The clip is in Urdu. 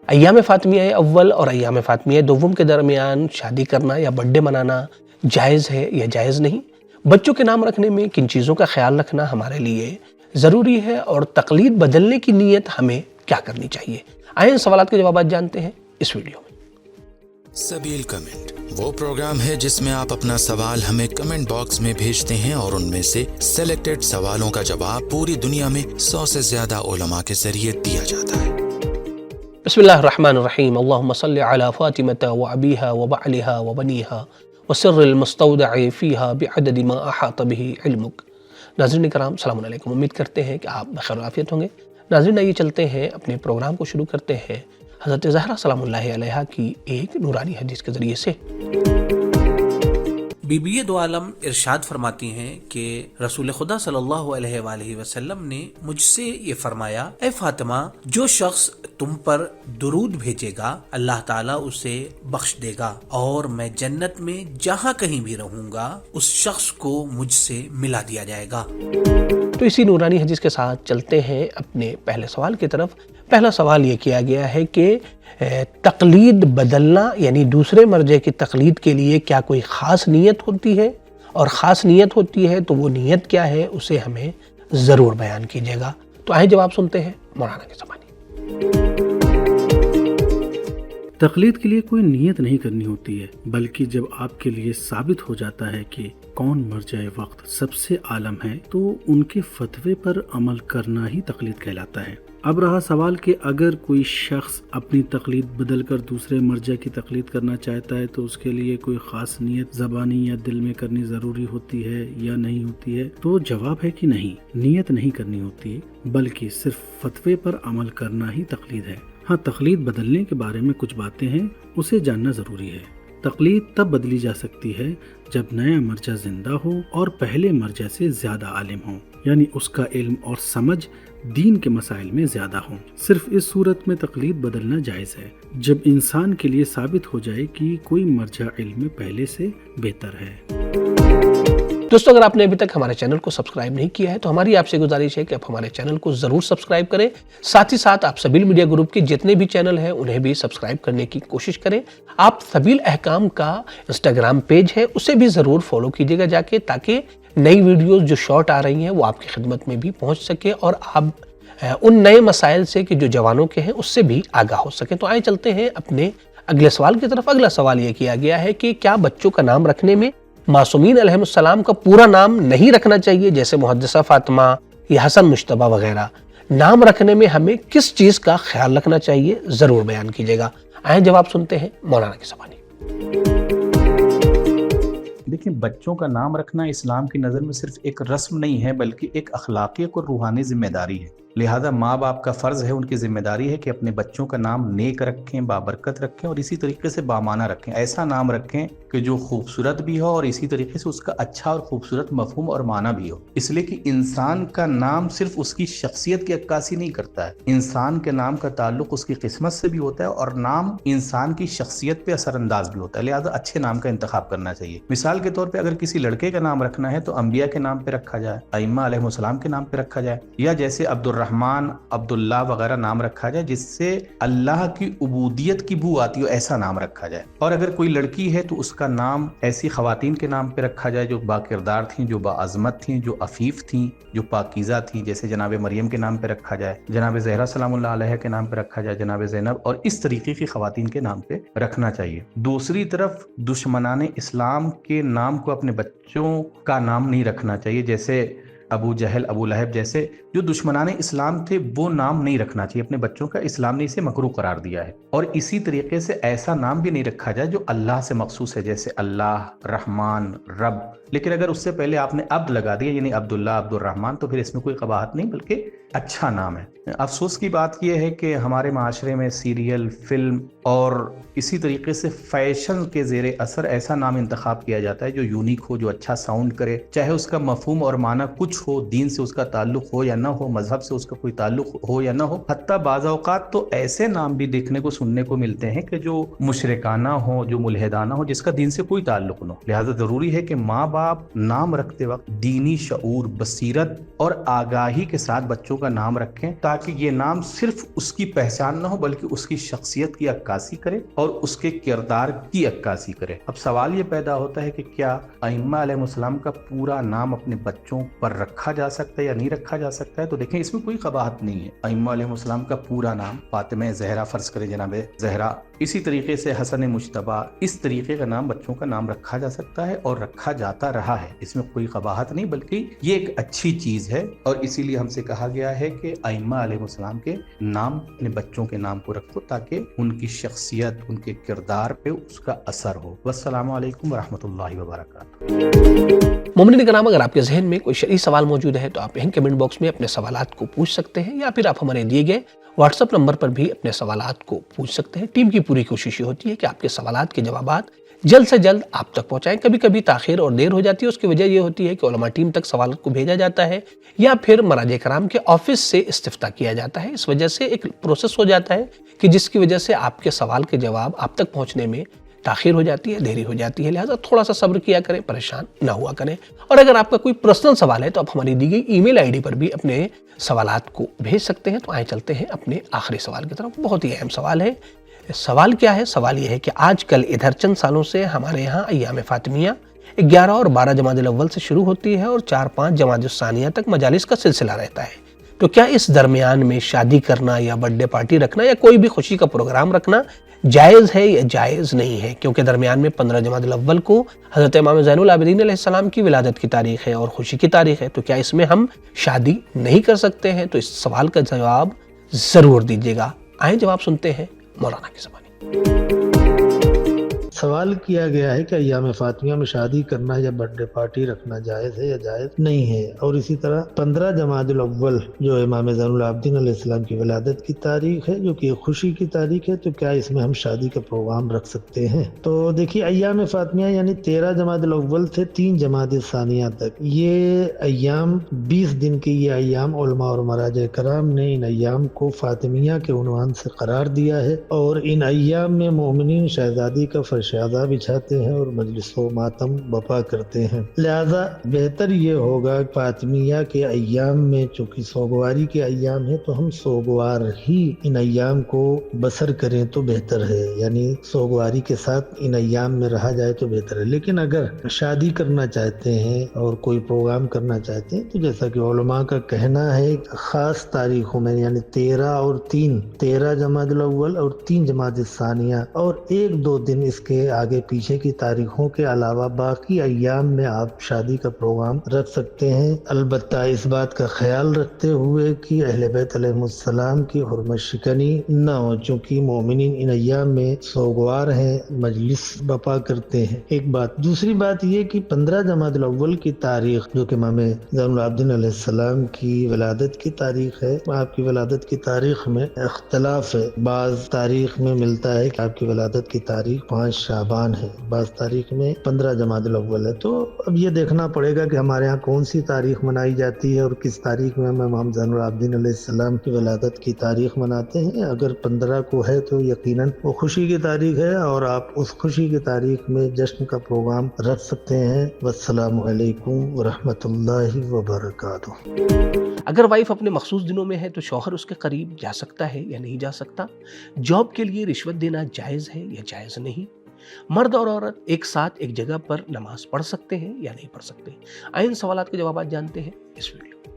ایام فاطمیہ اول اور ایام فاطمیہ دوم کے درمیان شادی کرنا یا برتھ ڈے منانا جائز ہے یا جائز نہیں؟ بچوں کے نام رکھنے میں کن چیزوں کا خیال رکھنا ہمارے لیے ضروری ہے اور تقلید بدلنے کی نیت ہمیں کیا کرنی چاہیے؟ آئیں ان سوالات کے جوابات جانتے ہیں اس ویڈیو میں۔ سبیل کمنٹ وہ پروگرام ہے جس میں آپ اپنا سوال ہمیں کمنٹ باکس میں بھیجتے ہیں اور ان میں سے سلیکٹڈ سوالوں کا جواب پوری دنیا میں 100 سے زیادہ علماء کے ذریعے دیا جاتا ہے۔ بسم اللہ الرحمن الرحیم، اللہم صلی علی فاطمة وابیہا وبعلہا وبنیہا وسر المستودع فیہا بعدد ما احاط به علمک۔ ناظرین کرام السلام علیکم، امید کرتے ہیں کہ آپ بخیر و عافیت ہوں گے۔ ناظرین آئیے چلتے ہیں اپنے پروگرام کو شروع کرتے ہیں حضرت زہرا سلام اللہ علیہا کی ایک نورانی حدیث کے ذریعے سے۔ بی بی دو عالم ارشاد فرماتی ہیں کہ رسول خدا صلی اللہ علیہ وآلہ وسلم نے مجھ سے یہ فرمایا، اے فاطمہ، جو شخص تم پر درود بھیجے گا اللہ تعالیٰ اسے بخش دے گا، اور میں جنت میں جہاں کہیں بھی رہوں گا اس شخص کو مجھ سے ملا دیا جائے گا۔ تو اسی نورانی حدیث کے ساتھ چلتے ہیں اپنے پہلے سوال کی طرف۔ پہلا سوال یہ کیا گیا ہے کہ تقلید بدلنا یعنی دوسرے مرجع کی تقلید کے لیے کیا کوئی خاص نیت ہوتی ہے؟ اور خاص نیت ہوتی ہے تو وہ نیت کیا ہے، اسے ہمیں ضرور بیان کیجیے گا۔ تو آئیں جواب سنتے ہیں مولانا کی زبانی۔ تقلید کے لیے کوئی نیت نہیں کرنی ہوتی ہے، بلکہ جب آپ کے لیے ثابت ہو جاتا ہے کہ کون مرجع وقت سب سے عالم ہے تو ان کے فتوے پر عمل کرنا ہی تقلید کہلاتا ہے۔ اب رہا سوال کہ اگر کوئی شخص اپنی تقلید بدل کر دوسرے مرجع کی تقلید کرنا چاہتا ہے تو اس کے لیے کوئی خاص نیت زبانی یا دل میں کرنی ضروری ہوتی ہے یا نہیں ہوتی ہے؟ تو جواب ہے کہ نہیں، نیت نہیں کرنی ہوتی، بلکہ صرف فتوے پر عمل کرنا ہی تقلید ہے۔ ہاں، تقلید بدلنے کے بارے میں کچھ باتیں ہیں، اسے جاننا ضروری ہے۔ تقلید تب بدلی جا سکتی ہے جب نیا مرجع زندہ ہو اور پہلے مرجع سے زیادہ عالم ہو، یعنی اس کا علم اور سمجھ دین کے مسائل میں زیادہ ہوں۔ صرف اس صورت میں تقلید بدلنا جائز ہے جب انسان کے لیے ثابت ہو جائے کہ کوئی مرجع علم میں پہلے سے بہتر ہے۔ دوستو، اگر آپ نے ابھی تک ہمارے چینل کو سبسکرائب نہیں کیا ہے تو ہماری آپ سے گزارش ہے کہ آپ ہمارے چینل کو ضرور سبسکرائب کریں، ساتھ ہی ساتھ آپ سبیل میڈیا گروپ کے جتنے بھی چینل ہیں انہیں بھی سبسکرائب کرنے کی کوشش کریں۔ آپ سبیل احکام کا انسٹاگرام پیج ہے اسے بھی ضرور فالو کیجیے گا جا کے، تاکہ نئی ویڈیوز جو شارٹ آ رہی ہیں وہ آپ کی خدمت میں بھی پہنچ سکے اور آپ ان نئے مسائل سے کہ جو جوانوں کے ہیں اس سے بھی آگاہ ہو سکیں۔ تو آئیں چلتے ہیں اپنے اگلے سوال کی طرف۔ اگلا سوال یہ کیا گیا ہے کہ کیا بچوں کا نام رکھنے میں معصومین علیہ السلام کا پورا نام نہیں رکھنا چاہیے، جیسے محدثہ فاطمہ یا حسن مجتبیٰ وغیرہ؟ نام رکھنے میں ہمیں کس چیز کا خیال رکھنا چاہیے، ضرور بیان کیجیے گا۔ آئیں جواب سنتے ہیں مولانا کی زبانی۔ دیکھیں، بچوں کا نام رکھنا اسلام کی نظر میں صرف ایک رسم نہیں ہے بلکہ ایک اخلاقی اور روحانی ذمہ داری ہے۔ لہذا ماں باپ کا فرض ہے، ان کی ذمہ داری ہے کہ اپنے بچوں کا نام نیک رکھیں، بابرکت رکھیں اور اسی طریقے سے بامعنی رکھیں۔ ایسا نام رکھیں کہ جو خوبصورت بھی ہو اور اسی طریقے سے اس کا اچھا اور خوبصورت مفہوم اور معنی بھی ہو، اس لیے کہ انسان کا نام صرف اس کی شخصیت کی عکاسی نہیں کرتا ہے، انسان کے نام کا تعلق اس کی قسمت سے بھی ہوتا ہے اور نام انسان کی شخصیت پہ اثر انداز بھی ہوتا ہے۔ لہذا اچھے نام کا انتخاب کرنا چاہیے۔ مثال کے طور پہ اگر کسی لڑکے کا نام رکھنا ہے تو انبیاء کے نام پہ رکھا جائے، ائمہ علیہ السلام کے نام پہ رکھا جائے، یا جیسے عبدالرحمن، عبداللہ وغیرہ نام رکھا جائے جس سے اللہ کی عبودیت کی بو آتی ہو، ایسا نام رکھا جائے۔ اور اگر کوئی لڑکی ہے تو اس کا نام ایسی خواتین کے نام پہ رکھا جائے جو با کردار تھیں، جو با عظمت تھیں، جو عفیف تھیں، جو پاکیزہ تھیں، جیسے جناب مریم کے نام پہ رکھا جائے، جناب زہرا سلام اللہ علیہ کے نام پہ رکھا جائے، جناب زینب، اور اس طریقے کی خواتین کے نام پہ رکھنا چاہیے۔ دوسری طرف دشمنان اسلام کے نام کو اپنے بچوں کا نام نہیں رکھنا چاہیے، جیسے ابو جہل، ابو لہب جیسے جو دشمنان اسلام تھے وہ نام نہیں رکھنا چاہیے اپنے بچوں کا، اسلام نے اسے مکروہ قرار دیا ہے۔ اور اسی طریقے سے ایسا نام بھی نہیں رکھا جائے جو اللہ سے مخصوص ہے، جیسے اللہ، رحمان، رب، لیکن اگر اس سے پہلے آپ نے عبد لگا دیا یعنی عبداللہ، عبدالرحمن، تو پھر اس میں کوئی قباحت نہیں بلکہ اچھا نام ہے۔ افسوس کی بات یہ ہے کہ ہمارے معاشرے میں سیریل، فلم اور اسی طریقے سے فیشن کے زیر اثر ایسا نام انتخاب کیا جاتا ہے جو یونیک ہو، جو اچھا ساؤنڈ کرے، چاہے اس کا مفہوم اور معنی کچھ ہو، دین سے اس کا تعلق ہو یا نہ نہ ہو, مذہب سے اس کا کوئی تعلق ہو یا نہ ہو. حتیٰ بعض اوقات تو ایسے نام بھی دیکھنے کو سننے کو ملتے ہیں کہ جو مشرکانہ ہو, جو ملحدانہ ہو, جس کا دین سے کوئی تعلق نہ ہو. لہٰذا ضروری ہے کہ ماں باپ نام رکھتے وقت دینی شعور, بصیرت اور آگاہی کے ساتھ بچوں کا نام رکھیں, تاکہ یہ نام صرف اس کی پہچان نہ ہو بلکہ اس کی شخصیت کی عکاسی کرے اور اس کے کردار کی عکاسی کرے. اب سوال یہ پیدا ہوتا ہے کہ کیا ائمہ علیہ السلام کا پورا نام اپنے بچوں پر رکھا جا سکتا ہے یا نہیں رکھا جا سکتا ہے؟ تو دیکھیں اس میں کوئی قباحت نہیں ہے. ائمہ علیہ السلام کا پورا نام, فاطمہ زہرا فرض کریں جناب زہرا, اسی طریقے سے حسن مجتبیٰ, اس طریقے کا نام بچوں کا نام رکھا جا سکتا ہے اور رکھا جاتا رہا ہے. اس میں کوئی قباحت نہیں بلکہ یہ ایک اچھی چیز ہے, اور اسی لیے ہم سے کہا گیا ہے کہ ائمہ علیہ السلام کے نام اپنے بچوں کے نام کو رکھو تاکہ ان کی شخصیت, ان کے کردار پہ اس کا اثر ہو. والسلام علیکم ورحمۃ اللہ وبرکاتہ. مومنین کرام, اگر آپ کے ذہن میں کوئی شرعی سوال موجود ہے تو آپ یہیں کمنٹ باکس میں اپنے سوالات کو پوچھ سکتے ہیں, یا پھر آپ ہمارے دیے گئے واٹس ایپ نمبر پر بھی اپنے سوالات کو پوچھ سکتے ہیں. ٹیم کی پوری کوشش یہ ہوتی ہے کہ آپ کے سوالات کے جوابات جلد سے جلد آپ تک پہنچائیں. کبھی کبھی تاخیر اور دیر ہو جاتی ہے, اس کی وجہ یہ ہوتی ہے کہ علماء ٹیم تک سوالات کو بھیجا جاتا ہے یا پھر مراجع کرام کے آفس سے استفتاء کیا جاتا ہے. اس وجہ سے ایک پروسیس ہو جاتا ہے کہ جس کی وجہ سے آپ کے سوال کے جواب آپ تک پہنچنے میں تاخیر ہو جاتی ہے, دیری ہو جاتی ہے. لہٰذا تھوڑا سا صبر کیا کریں, پریشان نہ ہوا کریں. اور اگر آپ کا کوئی پرسنل سوال ہے تو آپ ہماری دی گئی ای میل آئی ڈی پر بھی اپنے سوالات کو بھیج سکتے ہیں. تو آئیں چلتے ہیں اپنے آخری سوال کی طرف. بہت ہی اہم سوال ہے. سوال کیا ہے؟ سوال یہ ہے کہ آج کل ادھر چند سالوں سے ہمارے یہاں ایام فاطمیہ 11 اور 12 جمادی الاول سے شروع ہوتی ہے اور 4-5 جمادی الثانیہ تک مجالس کا سلسلہ رہتا ہے. تو کیا اس درمیان میں شادی کرنا یا برتھ ڈے پارٹی رکھنا یا کوئی بھی خوشی کا پروگرام رکھنا جائز ہے یا جائز نہیں ہے؟ کیونکہ درمیان میں 15 جمادی الاول کو حضرت امام زین العابدین علیہ السلام کی ولادت کی تاریخ ہے اور خوشی کی تاریخ ہے. تو کیا اس میں ہم شادی نہیں کر سکتے ہیں؟ تو اس سوال کا جواب ضرور دیجیے گا. آئیں جواب سنتے ہیں مولانا کی زبانی. سوال کیا گیا ہے کہ ایام فاطمیہ میں شادی کرنا یا برتھ ڈے پارٹی رکھنا جائز ہے یا جائز نہیں ہے, اور اسی طرح 15 جمادی الاول جو امام زین العابدین علیہ السلام کی ولادت کی تاریخ ہے جو کہ خوشی کی تاریخ ہے, تو کیا اس میں ہم شادی کا پروگرام رکھ سکتے ہیں؟ تو دیکھیے, ایام فاطمیہ یعنی 13 جمادی الاول سے 3 جمادی ثانیہ تک یہ ایام 20 دن کے یہ ایام علماء اور مراجع کرام نے ان ایام کو فاطمیہ کے عنوان سے قرار دیا ہے, اور ان ایام میں مومنین شہزادی کا فرشادہ بچھاتے ہیں اور مجلس و ماتم بپا کرتے ہیں. لہذا بہتر یہ ہوگا فاطمیہ کے ایام میں, چونکہ سوگواری کے ایام ہیں, تو ہم سوگوار ہی ان ایام کو بسر کریں تو بہتر ہے, یعنی سوگواری کے ساتھ ان ایام میں رہا جائے تو بہتر ہے. لیکن اگر شادی کرنا چاہتے ہیں اور کوئی پروگرام کرنا چاہتے ہیں تو جیسا کہ علماء کا کہنا ہے خاص تاریخوں میں, یعنی 13 جمادی الاول اور 3 جمادی الثانیہ اور 1-2 دن اس کے آگے پیچھے کی تاریخوں کے علاوہ باقی ایام میں آپ شادی کا پروگرام رکھ سکتے ہیں. البتہ اس بات کا خیال رکھتے ہوئے کہ اہل بیت علیہ السلام کی حرمت شکنی نہ ہو, چونکہ مومنین ان ایام میں سوگوار ہیں, مجلس بپا کرتے ہیں. ایک بات. دوسری بات یہ کہ 15 جمادی الاول کی تاریخ جو کہ امام زین العابدین علیہ السلام کی ولادت کی تاریخ ہے, آپ کی ولادت کی تاریخ میں اختلاف ہے. بعض تاریخ میں ملتا ہے کہ آپ کی ولادت کی تاریخ 5 شعبان ہے, بعض تاریخ میں 15 جمادی الاول ہے. تو اب یہ دیکھنا پڑے گا کہ ہمارے ہاں کون سی تاریخ منائی جاتی ہے اور کس تاریخ میں ہم امام زین العابدین علیہ السلام کی ولادت کی تاریخ مناتے ہیں. اگر 15 کو ہے تو یقیناً وہ خوشی کی تاریخ ہے اور آپ اس خوشی کی تاریخ میں جشن کا پروگرام رکھ سکتے ہیں. والسلام علیکم ورحمۃ اللہ وبرکاتہ. اگر وائف اپنے مخصوص دنوں میں ہے تو شوہر اس کے قریب جا سکتا ہے یا نہیں جا سکتا؟ جاب کے لیے رشوت دینا جائز ہے یا جائز نہیں؟ مرد اور عورت ایک ساتھ ایک جگہ پر نماز پڑھ سکتے ہیں یا نہیں پڑھ سکتے؟ آئیں سوالات کے جوابات جانتے ہیں اس ویڈیو.